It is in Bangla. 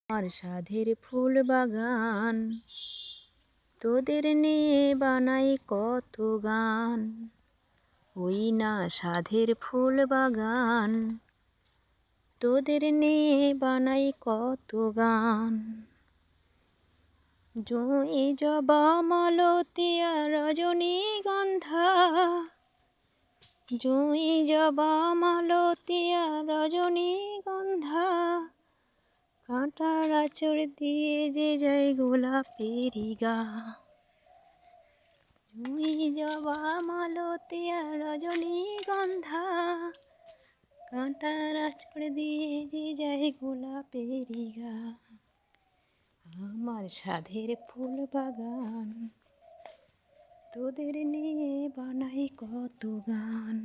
আমার সাধের ফুল বাগান, তোদের নিয়ে বানাই কত গান। ওই না সাধের ফুল বাগান, তোদের নিয়ে বানাই কত গান। জুঁই জবা মালতিয়া রজনীগন্ধা, জুঁই জবা মালতিয়া রজনীগন্ধা, কাঁটার আঁচড় দিয়ে যে যায় গোলাপেরই গা। জুঁই জবা মালতিয়া রজনীগন্ধা, কাঁটার আঁচড় দিয়ে যে যায় গোলাপেরই গা। আমার সাধের ফুল বাগান, তোদের নিয়ে বানাই কত গান।